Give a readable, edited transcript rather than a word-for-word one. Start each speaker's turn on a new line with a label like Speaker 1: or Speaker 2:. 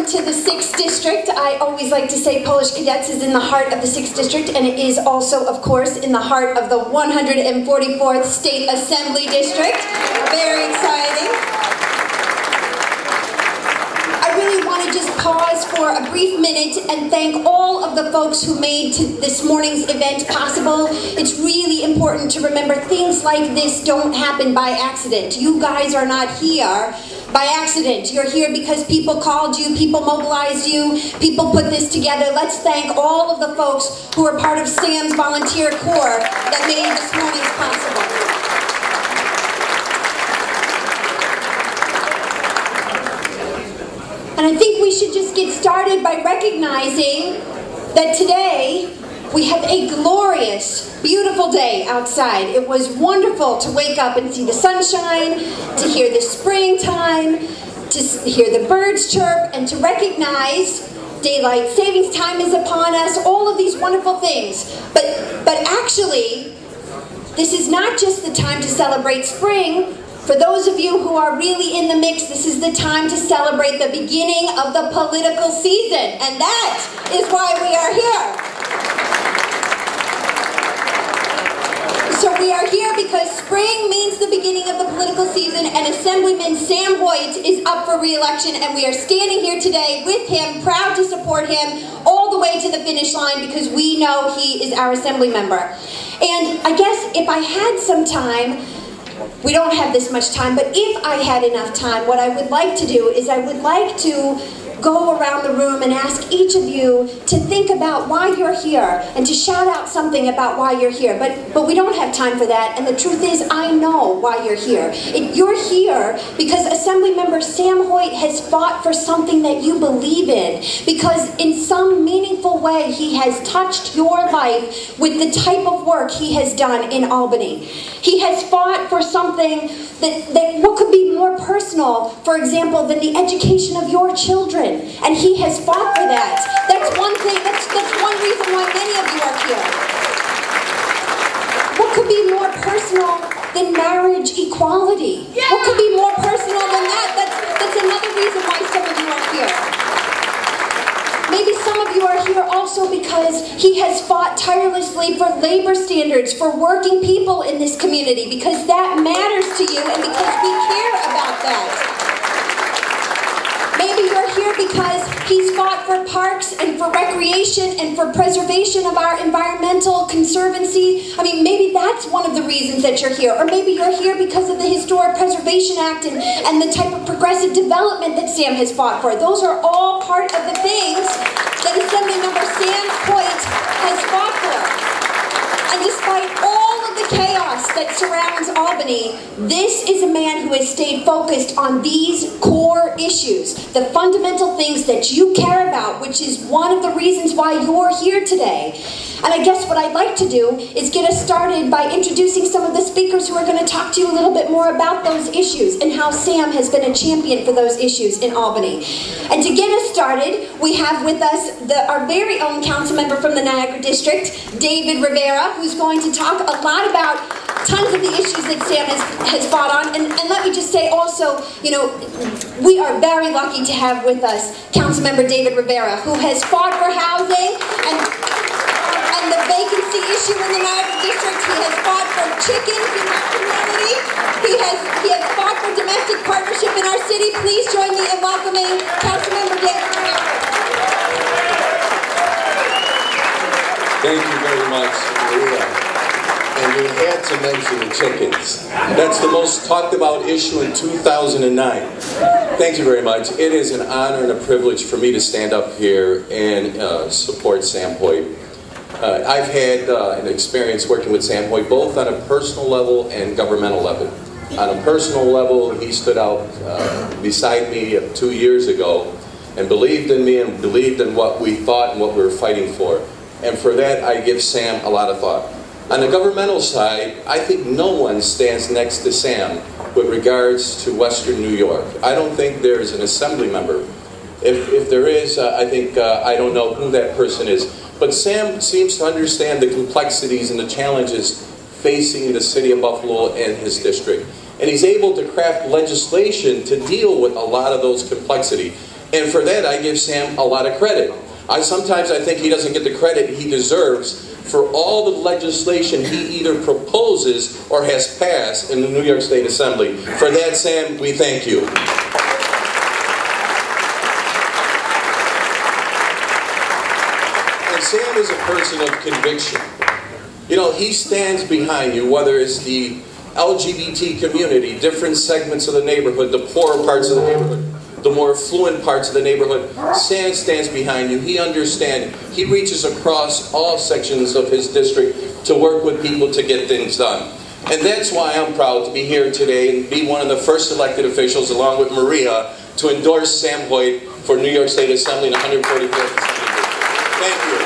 Speaker 1: welcome to the 6th District. I always like to say Polish Cadets is in the heart of the 6th District, and it is also, of course, in the heart of the 144th State Assembly District. Very exciting. I really want to just pause for a brief minute and thank all of the folks who made this morning's event possible. It's really important to remember things like this don't happen by accident. You guys are not here by accident. You're here because people called you, people mobilized you, people put this together. Let's thank all of the folks who are part of Sam's volunteer corps that made this morning's possible. And I think we should just get started by recognizing that today we have a glorious, beautiful day outside. It was wonderful to wake up and see the sunshine, to hear the springtime, to hear the birds chirp, and to recognize daylight savings time is upon us, all of these wonderful things. But actually, this is not just the time to celebrate spring. For those of you who are really in the mix, this is the time to celebrate the beginning of the political season, and that is why we are here. So we are here because spring means the beginning of the political season, and Assemblyman Sam Hoyt is up for re-election, and we are standing here today with him, proud to support him all the way to the finish line because we know he is our Assembly member. And I guess if I had some time, we don't have this much time, but if I had enough time, what I would like to do is I would like to go around the room and ask each of you to think about why you're here and to shout out something about why you're here. But we don't have time for that, and the truth is I know why you're here. You're here because Assemblymember Sam Hoyt has fought for something that you believe in, because in some meaningful way he has touched your life with the type of work he has done in Albany. He has fought for something that what could be more personal, for example, than the education of your children. And he has fought for that. That's one thing, that's one reason why many of you are here. What could be more personal than marriage equality? Yeah. What could be more personal than that? That's another reason why some of you are here. Maybe some of you are here also because he has fought tirelessly for labor standards for working people in this community, because that matters to you and because we care about that. Maybe you're here because he's fought for parks and for recreation and for preservation of our environmental conservancy. I mean, maybe that's one of the reasons that you're here. Or maybe you're here because of the Historic Preservation Act and the type of progressive development that Sam has fought for. Those are all part of the things that Assemblymember Sam Hoyt has fought for. And despite all of the chaos that surrounds Albany, this is a man who has stayed focused on these core issues, the fundamental things that you care about, which is one of the reasons why you're here today. And I guess what I'd like to do is get us started by introducing some of the speakers who are going to talk to you a little bit more about those issues and how Sam has been a champion for those issues in Albany. And to get us started, we have with us our very own council member from the Niagara District, David Rivera, who's going to talk a lot about tons of the issues that Sam has fought on. And let me just say also, you know, we are very lucky to have with us Councilmember David Rivera, who has fought for housing and the vacancy issue in the Niagara District. He has fought for chickens in our community. He has fought for domestic partnership in our city. Please join me in welcoming Councilmember David Rivera.
Speaker 2: Thank you very much, Maria. And you had to mention the chickens. That's the most talked about issue in 2009. Thank you very much. It is an honor and a privilege for me to stand up here and support Sam Hoyt. I've had an experience working with Sam Hoyt both on a personal level and governmental level. On a personal level, he stood out beside me 2 years ago and believed in me and believed in what we thought and what we were fighting for. And for that, I give Sam a lot of thought. On the governmental side, I think no one stands next to Sam with regards to Western New York. I don't think there's an assembly member. If there is, I think, I don't know who that person is. But Sam seems to understand the complexities and the challenges facing the city of Buffalo and his district. And he's able to craft legislation to deal with a lot of those complexities. And for that, I give Sam a lot of credit. Sometimes I think he doesn't get the credit he deserves for all the legislation he either proposes or has passed in the New York State Assembly. For that, Sam, we thank you. And Sam is a person of conviction. You know, he stands behind you, whether it's the LGBT community, different segments of the neighborhood, the poorer parts of the neighborhood, the more affluent parts of the neighborhood. Sam stands behind you. He understands. He reaches across all sections of his district to work with people to get things done. And that's why I'm proud to be here today and be one of the first elected officials, along with Maria, to endorse Sam Hoyt for New York State Assembly in 145th Assembly. Thank you.